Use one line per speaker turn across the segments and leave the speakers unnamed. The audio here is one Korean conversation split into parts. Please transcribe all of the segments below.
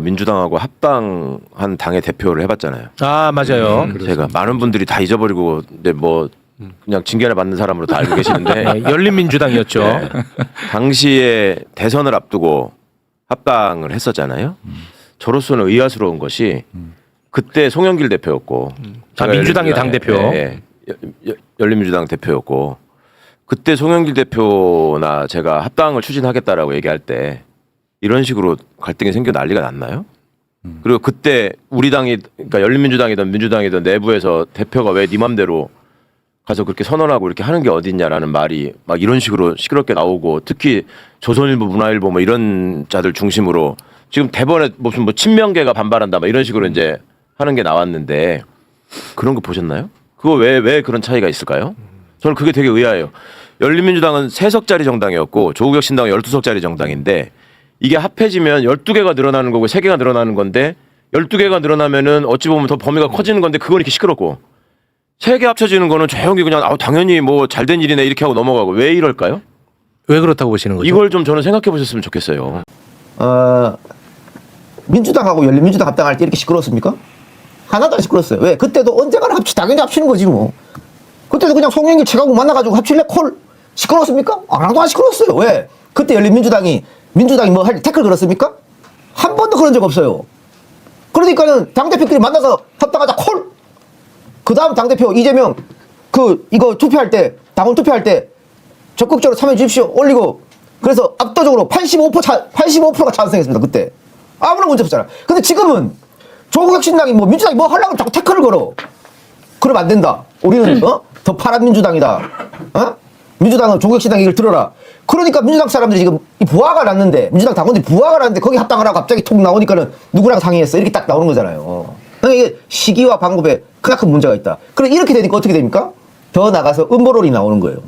민주당하고 합당한 당의 대표를 해봤잖아요.
아 맞아요.
제가 많은 분들이 다 잊어버리고 근데 뭐 그냥 징계를 받는 사람으로 다 알고 계시는데
네, 열린민주당이었죠.
네. 당시에 대선을 앞두고 합당을 했었잖아요. 저로서는 의아스러운 것이 그때 송영길 대표였고
민주당의 당대표.
열린민주당 대표였고 그때 송영길 대표나 제가 합당을 추진하겠다라고 얘기할 때 이런 식으로 갈등이 생겨 난리가 났나요? 그리고 그때 우리 당이 그러니까 열린민주당이든 민주당이든 내부에서 대표가 왜 네 맘대로 가서 그렇게 선언하고 이렇게 하는 게 어딨냐라는 말이 막 이런 식으로 시끄럽게 나오고 특히 조선일보, 문화일보 뭐 이런 자들 중심으로 지금 대번에 무슨 뭐 친명계가 반발한다 막 이런 식으로 이제 하는 게 나왔는데 그런 거 보셨나요? 그거 왜 그런 차이가 있을까요? 저는 그게 되게 의아해요. 열린민주당은 3석짜리 정당이었고 조국혁 신당은 12석짜리 정당인데 이게 합해지면 12개가 늘어나는 거고 3개가 늘어나는 건데 12개가 늘어나면은 어찌 보면 더 범위가 커지는 건데 그건 이렇게 시끄럽고 3개 합쳐지는 거는 조용히 그냥 당연히 뭐 잘된 일이네 이렇게 하고 넘어가고 왜 이럴까요?
왜 그렇다고 보시는 거죠?
이걸 좀 저는 생각해 보셨으면 좋겠어요.
민주당하고 열린민주당 합당할 때 이렇게 시끄러웠습니까? 하나도 안 시끄러웠어요. 왜? 그때도 언젠가는 당연히 합치는 거지 뭐. 그때도 그냥 송영길 최강욱 만나가지고 합칠래 콜 시끄러웠습니까? 하나도 안 시끄러웠어요. 왜? 그때 열린민주당이 뭐 할 태클 걸었습니까? 한 번도 그런 적 없어요. 그러니까는 당대표끼리 만나서 합당하자 콜. 그 다음 당대표 이재명 이거 투표할 때 당원 투표할 때 적극적으로 참여해 주십시오 올리고 그래서 압도적으로 85%가 찬성했습니다. 그때 아무런 문제 없잖아. 근데 지금은 조국혁 신당이 뭐 민주당이 뭐 하려고 자꾸 태클을 걸어. 그러면 안 된다. 우리는 더 파란 민주당이다. 민주당은 조국혁 신당 얘기를 들어라. 그러니까 민주당 사람들이 지금 이 부하가 났는데 민주당 당원들이 부하가 났는데 거기 합당하라고 갑자기 톡 나오니까는 누구랑 상의했어 이렇게 딱 나오는 거잖아요. 그러니까 이게 시기와 방법에 크나큰 문제가 있다. 그럼 이렇게 되니까 어떻게 됩니까? 더 나가서 음모론이 나오는 거예요.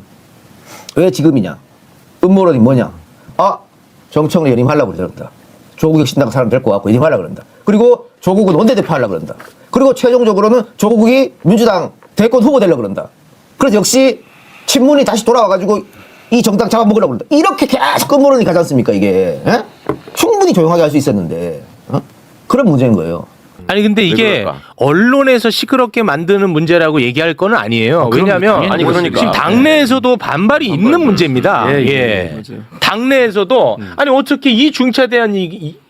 왜 지금이냐? 음모론이 뭐냐? 정청래 연임하려고 그런다. 조국혁 신당 사람 데리고 와서 연임하려고 그런다. 그리고 조국은 원내대표 하려고 그런다. 그리고 최종적으로는 조국이 민주당 대권 후보 되려고 그런다. 그래서 역시 친문이 다시 돌아와가지고 이 정당 잡아먹으려고 그런다. 이렇게 계속 음모론이 가지 않습니까 이게? 에? 충분히 조용하게 할 수 있었는데 그런 문제인 거예요.
아니 근데 이게 언론에서 시끄럽게 만드는 문제라고 얘기할 건 아니에요. 왜냐하면
그러니까.
지금 당내에서도 반발이 있는 문제입니다. 당내에서도 아니 어떻게 이 중차대한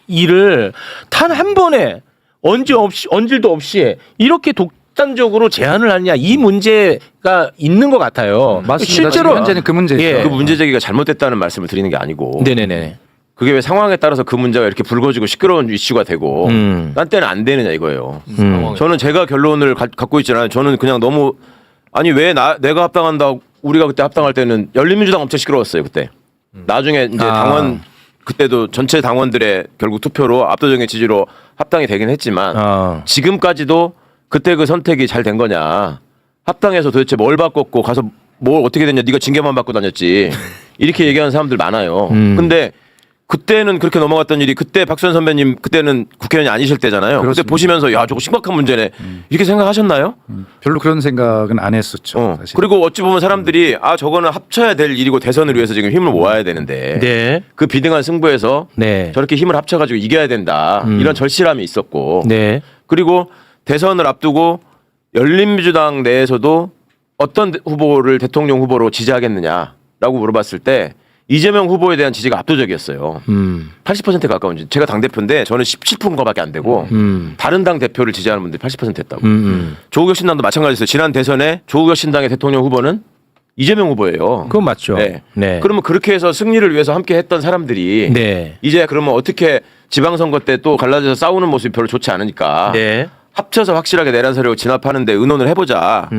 일을 단 한 번에 언질도 없이 이렇게 독단적으로 제안을 하느냐 이 문제가 있는 것 같아요.
맞습니다.
실제로
현재는 그 문제죠.
그 문제 제기가 잘못됐다는 말씀을 드리는 게 아니고
네네네.
그게 왜 상황에 따라서 그 문제가 이렇게 불거지고 시끄러운 이슈가 되고 딴 때는 안 되느냐 이거예요. 저는 제가 결론을 갖고 있잖아요. 저는 그냥 너무 아니 왜 내가 합당한다 우리가 그때 합당할 때는 열린민주당 엄청 시끄러웠어요 그때. 나중에 이제 당원 그때도 전체 당원들의 결국 투표로 압도적인 지지로 합당이 되긴 했지만 지금까지도 그때 그 선택이 잘 된 거냐. 합당해서 도대체 뭘 바꿨고 가서 뭘 어떻게 됐냐. 네가 징계만 받고 다녔지. 이렇게 얘기하는 사람들 많아요. 근데 그때는 그렇게 넘어갔던 일이 그때 박수현 선배님 그때는 국회의원이 아니실 때잖아요. 그렇습니다. 그때 보시면서 야 저거 심각한 문제네. 이렇게 생각하셨나요?
별로 그런 생각은 안 했었죠. 사실.
그리고 어찌 보면 사람들이 저거는 합쳐야 될 일이고 대선을 위해서 지금 힘을 모아야 되는데 그 비등한 승부에서 저렇게 힘을 합쳐가지고 이겨야 된다. 이런 절실함이 있었고 그리고 대선을 앞두고 열린민주당 내에서도 어떤 후보를 대통령 후보로 지지하겠느냐라고 물어봤을 때 이재명 후보에 대한 지지가 압도적이었어요. 80%에 가까운 제가 당대표인데 저는 17%밖에 안 되고 다른 당 대표를 지지하는 분들이 80% 했다고. 조국혁 신당도 마찬가지였어요. 지난 대선에 조국혁 신당의 대통령 후보는 이재명 후보예요.
그건 맞죠.
그러면 그렇게 해서 승리를 위해서 함께 했던 사람들이 이제 그러면 어떻게 지방선거 때 또 갈라져서 싸우는 모습이 별로 좋지 않으니까 합쳐서 확실하게 내란 세력을 진압하는데 의논을 해보자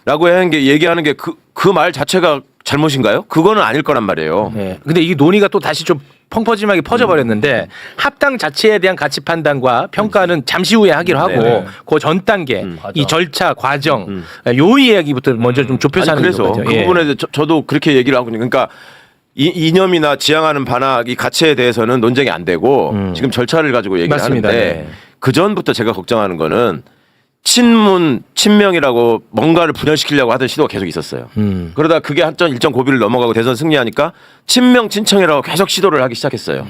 라고 얘기하는 게 그 말 자체가 잘못인가요? 그거는 아닐 거란 말이에요.
근데 이 논의가 또 다시 좀 펑퍼짐하게 퍼져버렸는데 합당 자체에 대한 가치 판단과 평가는 잠시 후에 하기로 하고 그 전 단계 이 절차 과정 요 이야기부터 먼저 좀 좁혀서 하는
그래서
거죠.
그 부분에 대해서 저도 그렇게 얘기를 하고 그러니까 이념이나 지향하는 반학 이 가치에 대해서는 논쟁이 안 되고 지금 절차를 가지고 얘기를
맞습니다.
하는데 그 전부터 제가 걱정하는 거는 친명이라고 뭔가를 분열시키려고 하던 시도가 계속 있었어요. 그러다 그게 일정 고비를 넘어가고 대선 승리하니까 친명 친청이라고 계속 시도를 하기 시작했어요.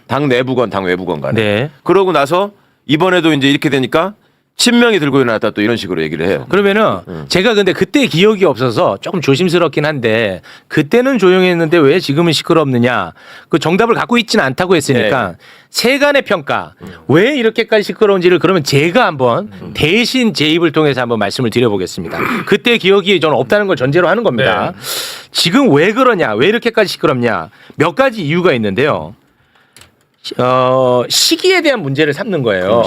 당 내부건 당 외부건 간에.
네.
그러고 나서 이번에도 이제 이렇게 되니까 친명이 들고 일어났다 또 이런 식으로 얘기를 해요.
그러면은 제가 근데 그때 기억이 없어서 조금 조심스럽긴 한데 그때는 조용했는데 왜 지금은 시끄럽느냐 그 정답을 갖고 있지는 않다고 했으니까
네.
세간의 평가 왜 이렇게까지 시끄러운지를 그러면 제가 한번 대신 제 입을 통해서 한번 말씀을 드려보겠습니다. 그때 기억이 저는 없다는 걸 전제로 하는 겁니다. 지금 왜 그러냐 왜 이렇게까지 시끄럽냐 몇 가지 이유가 있는데요. 시기에 대한 문제를 삼는 거예요.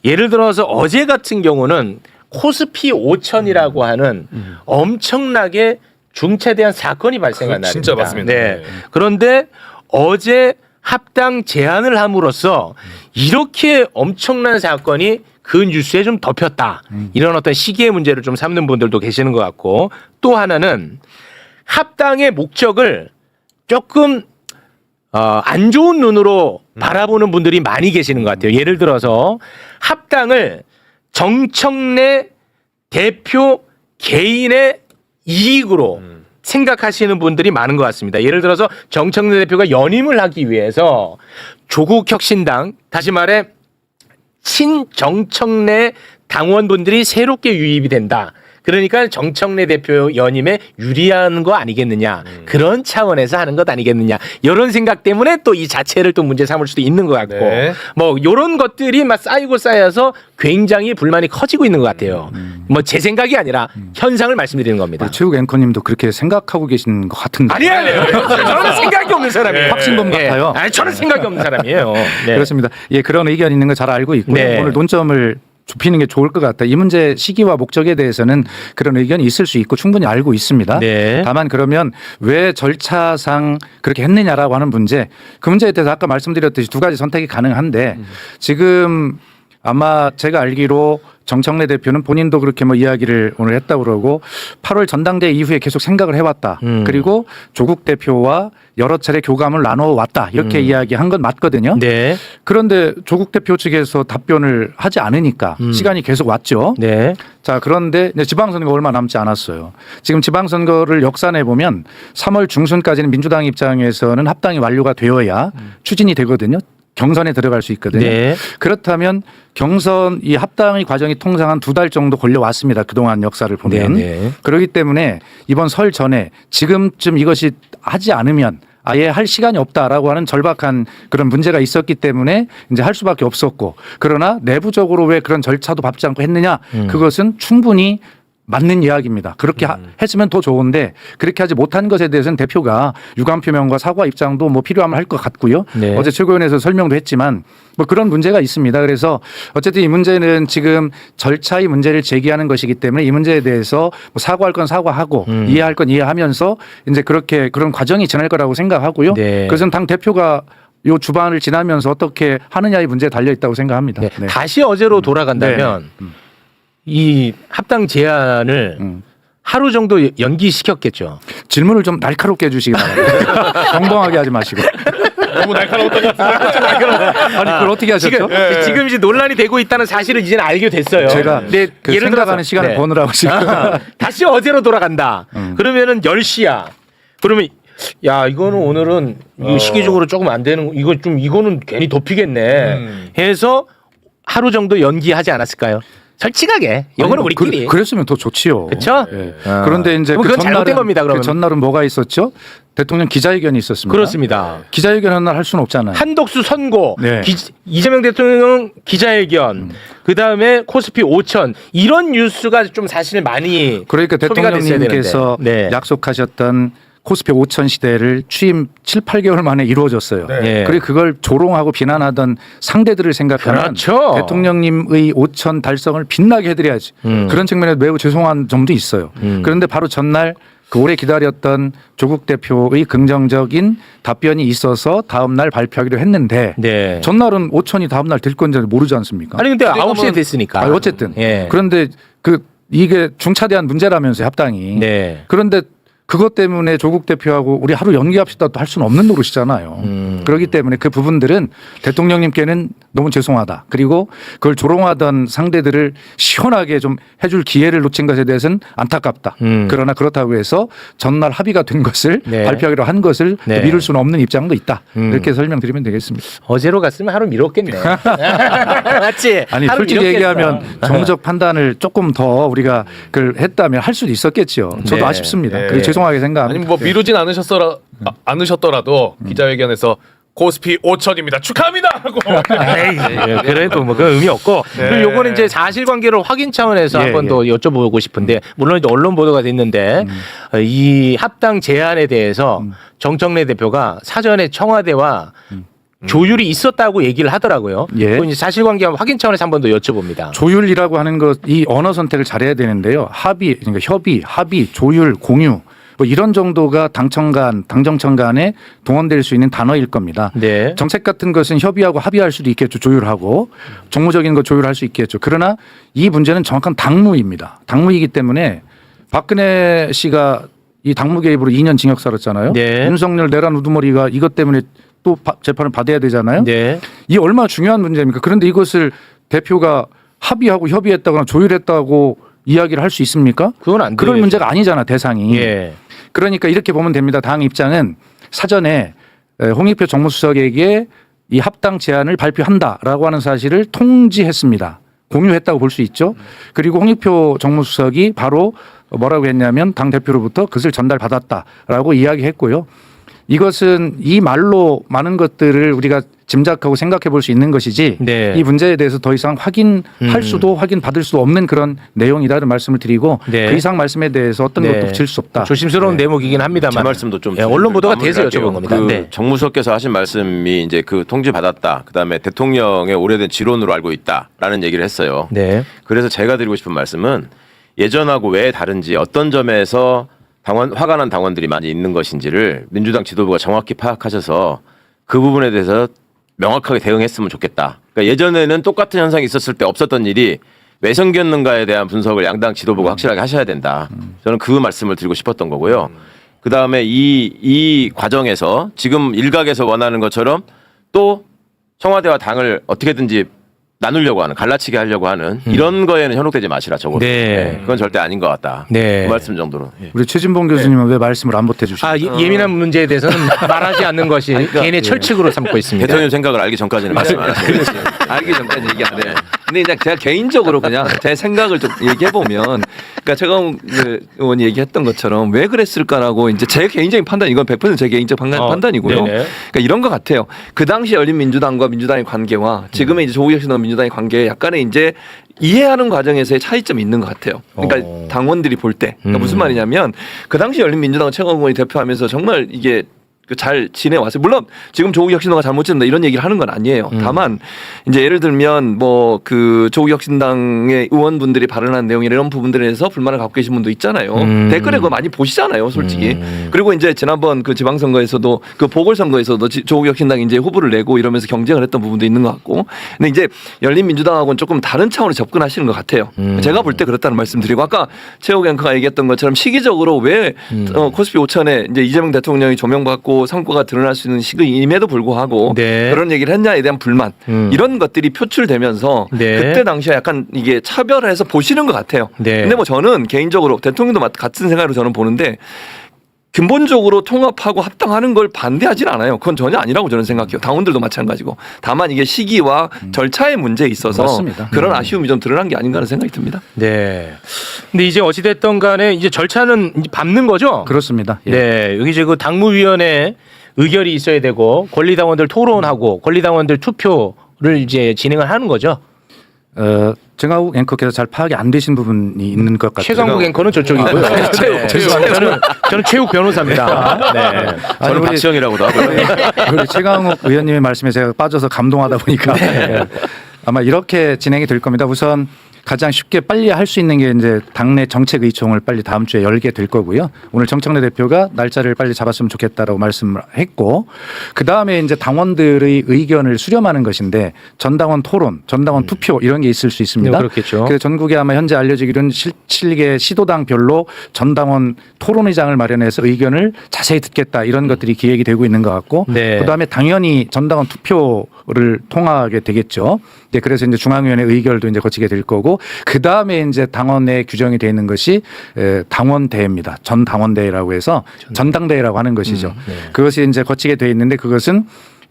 예를 들어서 어제 같은 경우는 코스피 5천이라고 하는 엄청나게 중차대한 사건이 발생한 날입니다.
진짜 맞습니다.
네. 그런데 어제 합당 제안을 함으로써 이렇게 엄청난 사건이 그 뉴스에 좀 덮였다. 이런 어떤 시기의 문제를 좀 삼는 분들도 계시는 것 같고 또 하나는 합당의 목적을 조금 안 좋은 눈으로 바라보는 분들이 많이 계시는 것 같아요. 예를 들어서 합당을 정청래 대표 개인의 이익으로 생각하시는 분들이 많은 것 같습니다. 예를 들어서 정청래 대표가 연임을 하기 위해서 조국 혁신당, 다시 말해 친정청래 당원분들이 새롭게 유입이 된다. 그러니까 정청래 대표 연임에 유리한 거 아니겠느냐. 그런 차원에서 하는 것 아니겠느냐. 이런 생각 때문에 또 이 자체를 또 문제 삼을 수도 있는 것 같고
네.
뭐 이런 것들이 막 쌓이고 쌓여서 굉장히 불만이 커지고 있는 것 같아요. 뭐 제 생각이 아니라 현상을 말씀드리는 겁니다.
우리 최욱 앵커님도 그렇게 생각하고 계신 것 같은데.
아니에요. 저는 생각이 없는 사람이에요.
확신범
예.
같아요.
아니, 저는 생각이 없는 사람이에요. 네.
그렇습니다. 예, 그런 의견이 있는 거 잘 알고 있고요.
네.
오늘 논점을 좁히는 게 좋을 것 같다. 이 문제 시기와 목적에 대해서는 그런 의견이 있을 수 있고 충분히 알고 있습니다.
네.
다만 그러면 왜 절차상 그렇게 했느냐라고 하는 문제, 그 문제에 대해서 아까 말씀드렸듯이 두 가지 선택이 가능한데 지금 아마 제가 알기로 정청래 대표는 본인도 그렇게 뭐 이야기를 오늘 했다고 그러고 8월 전당대회 이후에 계속 생각을 해왔다. 그리고 조국 대표와 여러 차례 교감을 나눠왔다. 이렇게 이야기한 건 맞거든요.
네.
그런데 조국 대표 측에서 답변을 하지 않으니까 시간이 계속 왔죠.
네.
자, 그런데 이제 지방선거 얼마 남지 않았어요. 지금 지방선거를 역산해 보면 3월 중순까지는 민주당 입장에서는 합당이 완료가 되어야 추진이 되거든요. 경선에 들어갈 수 있거든요.
네.
그렇다면 경선 이 합당의 과정이 통상 한 2달 정도 걸려왔습니다. 그동안 역사를 보면.
네.
그렇기 때문에 이번 설 전에 지금쯤 이것이 하지 않으면 아예 할 시간이 없다라고 하는 절박한 그런 문제가 있었기 때문에 이제 할 수밖에 없었고 그러나 내부적으로 왜 그런 절차도 밟지 않고 했느냐 그것은 충분히 맞는 이야기입니다. 그렇게 했으면 더 좋은데 그렇게 하지 못한 것에 대해서는 대표가 유감 표명과 사과 입장도 뭐 필요하면 할 것 같고요.
네.
어제 최고위원회에서 설명도 했지만 뭐 그런 문제가 있습니다. 그래서 어쨌든 이 문제는 지금 절차의 문제를 제기하는 것이기 때문에 이 문제에 대해서 뭐 사과할 건 사과하고 이해할 건 이해하면서 이제 그렇게 그런 과정이 지날 거라고 생각하고요.
네.
그래서 당 대표가 요 주반을 지나면서 어떻게 하느냐의 문제에 달려 있다고 생각합니다.
네.
네.
다시 어제로 돌아간다면 이 합당 제안을 하루 정도 연기시켰겠죠.
질문을 좀 날카롭게 해주시기 바랍니다. 벙벙하게 하지 마시고.
너무 날카로웠던 것 같아요.
아니 그걸 어떻게 하셨죠?
지금 이제 논란이 되고 있다는 사실을 이제는 알게 됐어요.
제가
근데
그
예를
생각하는
들어서
시간을 버느라고 지금.
다시 어제로 돌아간다. 그러면은 10시야. 그러면 야 이거는 오늘은 이거 시기적으로 조금 안 되는 이거는 괜히 덮이겠네. 해서 하루 정도 연기하지 않았을까요? 솔직하게 이거는 우리끼리.
그랬으면 더 좋지요.
그렇죠?
예. 그런데 이제
그럼 그건 잘못된 겁니다. 그러면
그 전날은 뭐가 있었죠? 대통령 기자회견이 있었습니다.
그렇습니다.
기자회견 한 날 할 수는 없잖아요.
한덕수 선고,
네.
이재명 대통령 기자회견, 그 다음에 코스피 5천 이런 뉴스가 좀 사실 많이
그러니까
소비가 됐어야
대통령님께서
되는데. 네.
약속하셨던 코스피 5천 시대를 취임 7, 8개월 만에 이루어졌어요.
네.
그리고 그걸 조롱하고 비난하던 상대들을 생각하면
그렇죠.
대통령님의 5천 달성을 빛나게 해드려야지. 그런 측면에서 매우 죄송한 점도 있어요. 그런데 바로 전날 그 오래 기다렸던 조국 대표의 긍정적인 답변이 있어서 다음 날 발표하기로 했는데
네.
전날은 5천이 다음 날 될 건지 모르지 않습니까?
아니 근데 9시에 됐으니까.
아니, 어쨌든
예.
그런데 이게 중차대한 문제라면서요 합당이.
네.
그런데 그것 때문에 조국 대표하고 우리 하루 연기합시다 또 할 수는 없는 노릇이잖아요. 그렇기 때문에 그 부분들은 대통령님께는 너무 죄송하다. 그리고 그걸 조롱하던 상대들을 시원하게 좀 해줄 기회를 놓친 것에 대해서는 안타깝다. 그러나 그렇다고 해서 전날 합의가 된 것을
네.
발표하기로 한 것을
네.
미룰 수는 없는 입장도 있다. 이렇게 설명드리면 되겠습니다.
어제로 갔으면 하루 미뤘겠네. 맞지?
아니
하루
솔직히
미뤘겠어.
얘기하면 정무적 판단을 조금 더 우리가 그걸 했다면 할 수도 있었겠죠. 저도
네.
아쉽습니다.
네.
그리고 죄송하게 생각합니다.
아니 뭐 미루진 않으셨더라도 기자회견에서 코스피 5천입니다. 축하합니다 하고
에이, 그래도 뭐 그건 의미 없고 그리고 요거는 이제 사실관계를 확인 차원에서
예,
한 번
예.
더 여쭤보고 싶은데 물론 이제 언론 보도가 됐는데 이 합당 제안에 대해서 정청래 대표가 사전에 청와대와 조율이 있었다고 얘기를 하더라고요.
예.
그건 이제 사실관계 확인 차원에서 한 번 더 여쭤봅니다.
조율이라고 하는 것, 이 언어 선택을 잘해야 되는데요. 그러니까 협의, 합의, 조율, 공유 뭐 이런 정도가 당청 간에 동원될 수 있는 단어일 겁니다.
네.
정책 같은 것은 협의하고 합의할 수도 있겠죠. 조율하고 정무적인 거 조율할 수 있겠죠. 그러나 이 문제는 정확한 당무입니다. 당무이기 때문에 박근혜 씨가 이 당무 개입으로 2년 징역 살았잖아요.
네.
윤석열 내란 우두머리가 이것 때문에 또 재판을 받아야 되잖아요.
네.
이 얼마나 중요한 문제입니까? 그런데 이것을 대표가 합의하고 협의했다거나 조율했다고 이야기를 할 수 있습니까?
그건 안
그럴
되죠.
문제가 아니잖아, 대상이.
예.
그러니까 이렇게 보면 됩니다. 당 입장은 사전에 홍익표 정무수석에게 이 합당 제안을 발표한다라고 하는 사실을 통지했습니다. 공유했다고 볼 수 있죠. 그리고 홍익표 정무수석이 바로 뭐라고 했냐면 당 대표로부터 그것을 전달받았다라고 이야기했고요. 이것은 이 말로 많은 것들을 우리가 짐작하고 생각해 볼 수 있는 것이지
네.
이 문제에 대해서 더 이상 확인할 수도 확인받을 수 없는 그런 내용이라는 말씀을 드리고
네.
그 이상 말씀에 대해서 어떤
네.
것도 붙일 수 없다.
조심스러운 대목이긴 합니다만.
제 말씀도 좀
예, 언론 보도가 돼서
마무리할게요.
여쭤본 겁니다.
그
네.
정무수석께서 하신 말씀이 이제 그 통지 받았다. 그다음에 대통령의 오래된 지론으로 알고 있다라는 얘기를 했어요.
네.
그래서 제가 드리고 싶은 말씀은 예전하고 왜 다른지 어떤 점에서 화가 난 당원들이 많이 있는 것인지를 민주당 지도부가 정확히 파악하셔서 그 부분에 대해서 명확하게 대응했으면 좋겠다. 그러니까 예전에는 똑같은 현상이 있었을 때 없었던 일이 왜 생겼는가에 대한 분석을 양당 지도부가 확실하게 하셔야 된다. 저는 그 말씀을 드리고 싶었던 거고요. 그 다음에 이 과정에서 지금 일각에서 원하는 것처럼 또 청와대와 당을 어떻게든지 나누려고 하는, 갈라치게 하려고 하는 이런 거에는 현혹되지 마시라 적어도.
네.
그건 절대 아닌 것 같다.
네.
그 말씀 정도로. 예.
우리 최진봉 교수님은 왜 말씀을 안 보태 주시죠?
예민한 문제에 대해서는 말하지 않는 것이 개인의 철칙으로 삼고 있습니다.
대통령 생각을 알기 전까지는 말씀 안 하시고.
알기 전까지 얘기 안 해요. 근데 그냥 제가 개인적으로 그냥 제 생각을 좀 얘기해 보면, 그러니까 최강 의원이 얘기했던 것처럼 왜 그랬을까라고 이제 제 개인적인 판단, 이건 100% 제 개인적 판단이고요.
네네.
그러니까 이런 것 같아요. 그 당시 열린민주당과 민주당의 관계와 지금의 이제 조국 혁신과 민주당의 관계에 약간의 이제 이해하는 과정에서의 차이점이 있는 것 같아요. 그러니까 당원들이 볼 때. 그러니까 무슨 말이냐면 그 당시 열린민주당은 최강 의원이 대표하면서 정말 이게 잘 지내왔어요. 물론 지금 조국 혁신당가 잘못했다 이런 얘기를 하는 건 아니에요. 다만 이제 예를 들면 뭐 그 조국 혁신당의 의원분들이 발언한 내용이나 이런 부분들에 대해서 불만을 갖고 계신 분도 있잖아요. 댓글에 그거 많이 보시잖아요, 솔직히. 그리고 이제 지난번 그 지방선거에서도 그 보궐선거에서도 조국 혁신당이 이제 후보를 내고 이러면서 경쟁을 했던 부분도 있는 것 같고. 근데 이제 열린민주당하고는 조금 다른 차원으로 접근하시는 것 같아요. 제가 볼 때 그렇다는 말씀드리고 아까 최욱 앵커가 얘기했던 것처럼 시기적으로 왜 코스피 5천에 이제 이재명 대통령이 조명받고 성과가 드러날 수 있는 시기임에도 불구하고
네.
그런 얘기를 했냐에 대한 불만 이런 것들이 표출되면서
네.
그때 당시에 약간 이게 차별해서 보시는 것 같아요.
네.
근데 뭐 저는 개인적으로 대통령도 같은 생각으로 저는 보는데 근본적으로 통합하고 합당하는 걸 반대하진 않아요. 그건 전혀 아니라고 저는 생각해요. 당원들도 마찬가지고. 다만 이게 시기와 절차의 문제에 있어서
맞습니다.
그런 아쉬움이 좀 드러난 게 아닌가 하는 생각이 듭니다.
네. 근데 이제 어찌됐든 간에 이제 절차는 이제 밟는 거죠?
그렇습니다. 예.
네. 여기 이제 그 당무위원회 의결이 있어야 되고 권리당원들 토론하고 권리당원들 투표를 이제 진행을 하는 거죠.
정하욱 앵커께서 잘 파악이 안 되신 부분이 있는 것 같아요.
최강욱 앵커는 저쪽이고요. 네. 저는 최욱 변호사입니다. 네.
저는
우리-
박시영이라고도 하고요.
우리 최강욱 의원님의 말씀에 제가 빠져서 감동하다 보니까 아마 이렇게 진행이 될 겁니다. 우선 가장 쉽게 빨리 할 수 있는 게 이제 당내 정책의총을 빨리 다음 주에 열게 될 거고요. 오늘 정청래 대표가 날짜를 빨리 잡았으면 좋겠다라고 말씀을 했고, 그 다음에 이제 당원들의 의견을 수렴하는 것인데 전당원 토론, 전당원 투표 이런 게 있을 수 있습니다.
네, 그렇겠죠.
그래서 전국에 아마 현재 알려지기로는 7개 시도당별로 전당원 토론회장을 마련해서 의견을 자세히 듣겠다 이런 것들이 기획이 되고 있는 것 같고,
네.
그다음에 당연히 전당원 투표를 통하게 되겠죠. 네, 그래서 이제 중앙위원회 의결도 이제 거치게 될 거고, 그 다음에 이제 당원에 규정이 되어 있는 것이 당원대회입니다. 전 당원대회라고 해서 전당대회라고 하는 것이죠.
네.
그것이 이제 거치게 되어 있는데 그것은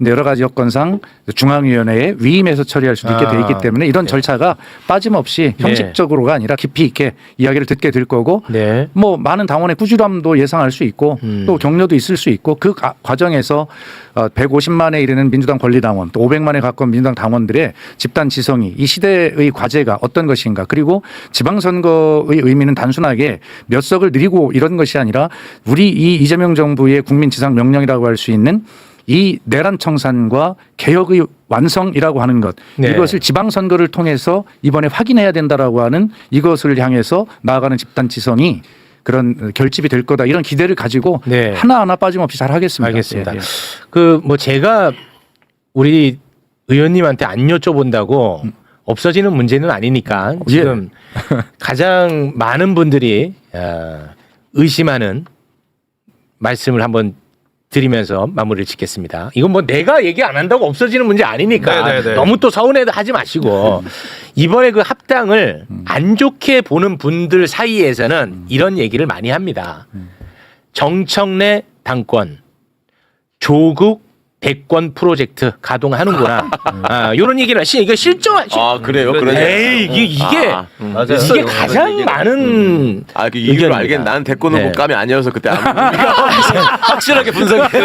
여러 가지 여건상 중앙위원회에 위임해서 처리할 수도 있게 돼 있기 때문에 이런 절차가 빠짐없이 형식적으로가 아니라 깊이 있게 이야기를 듣게 될 거고,
네.
뭐 많은 당원의 꾸준함도 예상할 수 있고 또 격려도 있을 수 있고, 그 과정에서 150만에 이르는 민주당 권리당원 또 500만에 가까운 민주당 당원들의 집단 지성이 이 시대의 과제가 어떤 것인가, 그리고 지방선거의 의미는 단순하게 몇 석을 늘리고 이런 것이 아니라 우리 이 이재명 정부의 국민 지상 명령이라고 할 수 있는 이 내란 청산과 개혁의 완성이라고 하는 것,
네.
이것을 지방선거를 통해서 이번에 확인해야 된다라고 하는 이것을 향해서 나아가는 집단 지성이 그런 결집이 될 거다, 이런 기대를 가지고
네.
하나하나 빠짐없이 잘 하겠습니다.
알겠습니다.
예, 예.
그 뭐 제가 우리 의원님한테 안 여쭤본다고 없어지는 문제는 아니니까 지금 가장 많은 분들이 의심하는 말씀을 한번 드리면서 마무리를 짓겠습니다. 이건 뭐 내가 얘기 안 한다고 없어지는 문제 아니니까
네네네.
너무 또 서운해도 하지 마시고, 이번에 그 합당을 안 좋게 보는 분들 사이에서는 이런 얘기를 많이 합니다. 정청래 당권, 조국 대권 프로젝트 가동하는구나. 이런 얘기를 이게 실정한
아 그래요? 그런
에이 이게
맞아요.
이게 가장 많은
그 이유를
의견입니다.
알겠네. 나는 대권 후보
네.
감이 아니어서 그때 확실하게 분석해.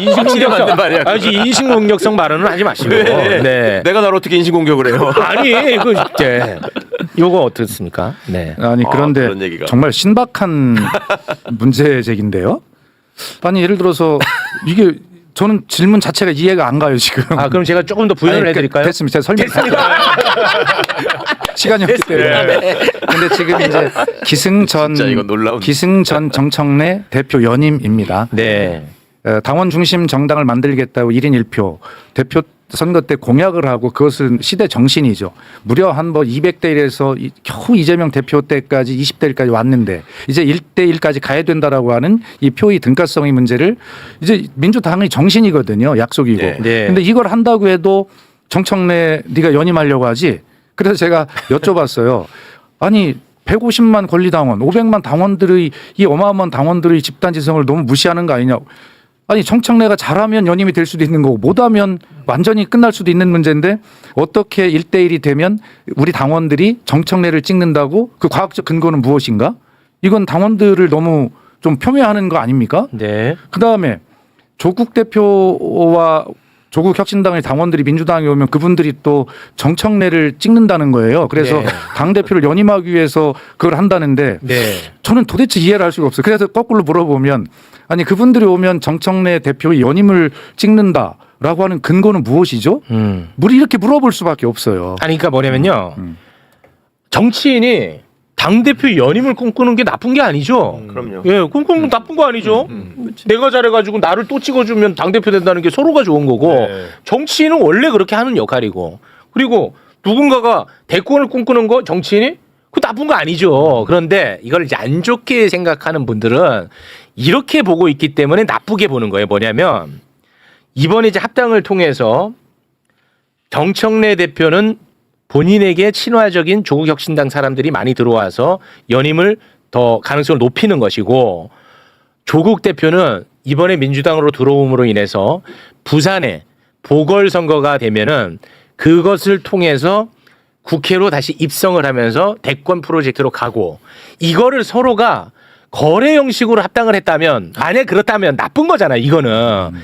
인신공격
맞는 말이야, 그거.
인신공격성 발언은 하지 마시고. 네.
내가 나를 어떻게 인신공격을 해요?
아니 그 요거 어떻습니까? 네.
아니 그런데
그런 얘기가.
정말 신박한 문제 제기인데요. 아니 예를 들어서 이게 저는 질문 자체가 이해가 안 가요 지금.
그럼 제가 조금 더 부연을
아니,
해드릴까요?
됐습니다. 제가 시간이 없기 때문에. 근데 지금 이제
진짜 이거 놀라운.
기승전 정청래 대표 연임입니다.
네.
당원 중심 정당을 만들겠다고 1인 1표 대표 선거 때 공약을 하고, 그것은 시대 정신이죠. 무려 한 200대 1에서 겨우 이재명 대표 때까지 20대 1까지 왔는데 이제 1대 1까지 가야 된다라고 하는 이 표의 등가성의 문제를 이제 민주당의 정신이거든요. 약속이고.
네.
네.
근데 이걸 한다고 해도 정청래 네가 연임하려고 하지? 그래서 제가 여쭤봤어요. 아니 150만 권리당원, 500만 당원들의 이 어마어마한 당원들의 집단지성을 너무 무시하는 거 아니냐. 아니 정청래가 잘하면 연임이 될 수도 있는 거고 못하면 완전히 끝날 수도 있는 문제인데, 어떻게 1대1이 되면 우리 당원들이 정청래를 찍는다고, 그 과학적 근거는 무엇인가? 이건 당원들을 너무 좀 폄훼하는 거 아닙니까?
네.
그다음에 조국 대표와 조국 혁신당의 당원들이 민주당에 오면 그분들이 또 정청래를 찍는다는 거예요. 그래서
네.
당대표를 연임하기 위해서 그걸 한다는데
네.
저는 도대체 이해를 할 수가 없어요. 그래서 거꾸로 물어보면, 아니 그분들이 오면 정청래 대표의 연임을 찍는다라고 하는 근거는 무엇이죠? 우리 이렇게 물어볼 수밖에 없어요.
아니 그러니까 뭐냐면요. 정치인이 당대표 연임을 꿈꾸는 게 나쁜 게 아니죠.
그럼요.
예, 꿈꾸는 건 나쁜 거 아니죠. 내가 잘해가지고 나를 또 찍어주면 당대표 된다는 게 서로가 좋은 거고,
네.
정치인은 원래 그렇게 하는 역할이고, 그리고 누군가가 대권을 꿈꾸는 거 정치인이 그 나쁜 거 아니죠. 그런데 이걸 이제 안 좋게 생각하는 분들은 이렇게 보고 있기 때문에 나쁘게 보는 거예요. 뭐냐면 이번에 이제 합당을 통해서 정청래 대표는 본인에게 친화적인 조국혁신당 사람들이 많이 들어와서 연임을 더 가능성을 높이는 것이고, 조국 대표는 이번에 민주당으로 들어옴으로 인해서 부산에 보궐선거가 되면은 그것을 통해서 국회로 다시 입성을 하면서 대권 프로젝트로 가고, 이거를 서로가 거래 형식으로 합당을 했다면, 만약 그렇다면 나쁜 거잖아. 이거는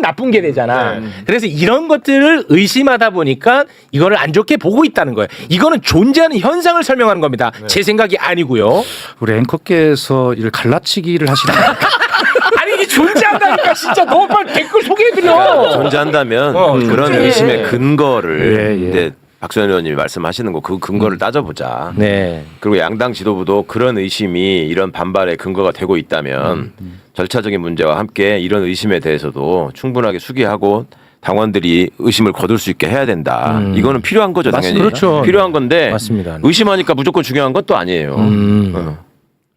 나쁜 게 되잖아. 그래서 이런 것들을 의심하다 보니까 이거를 안 좋게 보고 있다는 거예요. 이거는 존재하는 현상을 설명하는 겁니다. 제 생각이 아니고요.
우리 앵커께서 이를 갈라치기를 하시는
아니 이게 존재한다니까. 진짜 너무 빨리 댓글 소개해드려.
존재한다면
진짜.
그런 의심의 근거를
예, 예.
이제 박수현 의원님이 말씀하시는 거 그 근거를 따져보자.
네.
그리고 양당 지도부도 그런 의심이 이런 반발의 근거가 되고 있다면 절차적인 문제와 함께 이런 의심에 대해서도 충분하게 수기하고 당원들이 의심을 거둘 수 있게 해야 된다. 이거는 필요한 거죠, 당연히.
그렇죠.
필요한 건데
맞습니다.
의심하니까 무조건 중요한 것도 아니에요.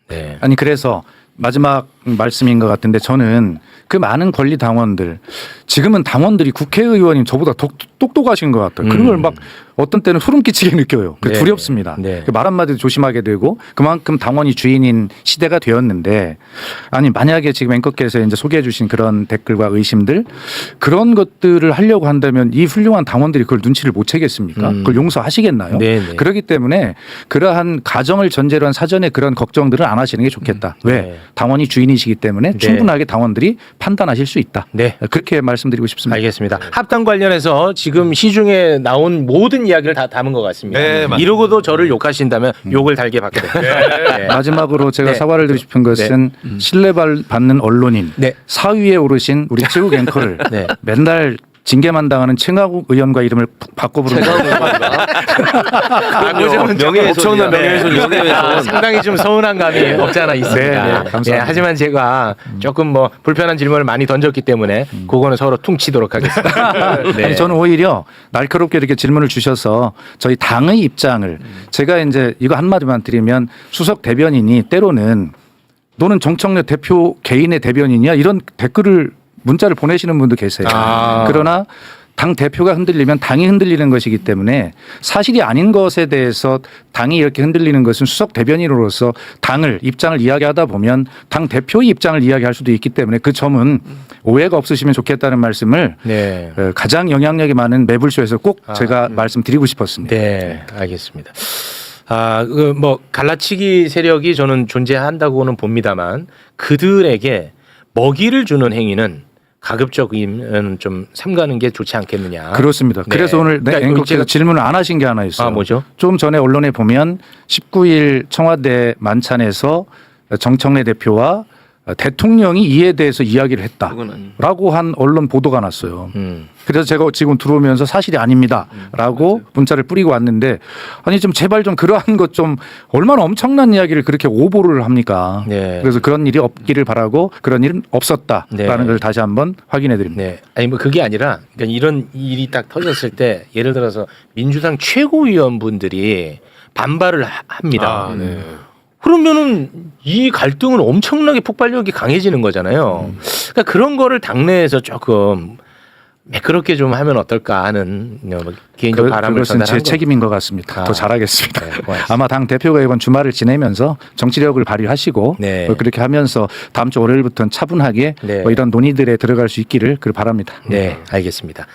네.
아니 그래서 마지막 말씀인 것 같은데 저는 그 많은 권리 당원들 지금은 당원들이 국회의원이 저보다 똑똑하신 것 같아요. 그런 걸 막 어떤 때는 소름 끼치게 느껴요. 그
네.
두렵습니다.
네.
말 한마디도 조심하게 되고 그만큼 당원이 주인인 시대가 되었는데 아니 만약에 지금 앵커께서 이제 소개해 주신 그런 댓글과 의심들 그런 것들을 하려고 한다면 이 훌륭한 당원들이 그걸 눈치를 못 채겠습니까? 그걸 용서하시겠나요?
네, 네.
그렇기 때문에 그러한 가정을 전제로 한 사전에 그런 걱정들을 안 하시는 게 좋겠다. 왜?
네.
당원이 주인이시기 때문에
네.
충분하게 당원들이 판단하실 수 있다.
네.
그렇게 말씀드리고 싶습니다.
알겠습니다. 합당 관련해서 지금 시중에 나온 모든 이야기를 다 담은 것 같습니다.
네, 맞습니다.
이러고도 저를 욕하신다면 욕을 달게 받게 됩니다. 네.
마지막으로 제가
네.
사과를 드리고 싶은 것은 신뢰받는 언론인
네.
사위에 오르신 우리 최국 앵커를
네.
맨날 징계만 당하는 최강욱 의원과 이름을 바꿔 부르는
엄청난 명예훼손이죠.
상당히 좀 서운한 감이 없지 않아 있습니다.
네, 네, 감사합니다.
예, 하지만 제가 조금 뭐 불편한 질문을 많이 던졌기 때문에 그거는 서로 퉁치도록 하겠습니다. 네.
아니, 저는 오히려 날카롭게 이렇게 질문을 주셔서 저희 당의 입장을 제가 이제 이거 한마디만 드리면 수석 대변인이 때로는 너는 정청래 대표 개인의 대변인이야 이런 댓글을 문자를 보내시는 분도 계세요. 그러나 당 대표가 흔들리면 당이 흔들리는 것이기 때문에 사실이 아닌 것에 대해서 당이 이렇게 흔들리는 것은 수석 대변인으로서 당을 입장을 이야기하다 보면 당 대표의 입장을 이야기할 수도 있기 때문에 그 점은 오해가 없으시면 좋겠다는 말씀을
네.
가장 영향력이 많은 매불쇼에서 꼭 제가 말씀드리고 싶었습니다.
네, 알겠습니다. 그 뭐 갈라치기 세력이 저는 존재한다고는 봅니다만 그들에게 먹이를 주는 행위는 가급적이면 좀 삼가는 게 좋지 않겠느냐.
그렇습니다.
네.
그래서 오늘
그러니까
앵커께서
제가-
질문을 안 하신 게 하나 있어요.
뭐죠?
좀 전에 언론에 보면 19일 청와대 만찬에서 정청래 대표와 대통령이 이에 대해서 이야기를 했다라고 한 언론 보도가 났어요. 그래서 제가 지금 들어오면서 사실이 아닙니다라고 문자를 뿌리고 왔는데 아니 좀 제발 좀 그러한 것 좀 얼마나 엄청난 이야기를 그렇게 오보를 합니까?
네.
그래서 그런 일이 없기를 바라고 그런 일은 없었다라는
네.
걸 다시 한번 확인해 드립니다.
네. 아니 뭐 그게 아니라 그러니까 이런 일이 딱 터졌을 때 예를 들어서 민주당 최고위원분들이 반발을 합니다. 그러면은 이 갈등은 엄청나게 폭발력이 강해지는 거잖아요. 그러니까 그런 거를 당내에서 조금 매끄럽게 좀 하면 어떨까 하는 뭐 개인적 바람을
그것은 제
전달한 거.
책임인 것 같습니다. 더 잘하겠습니다.
네, 고맙습니다.
아마 당 대표가 이번 주말을 지내면서 정치력을 발휘하시고
네.
뭐 그렇게 하면서 다음 주 월요일부터는 차분하게
네.
뭐 이런 논의들에 들어갈 수 있기를 바랍니다.
네, 알겠습니다.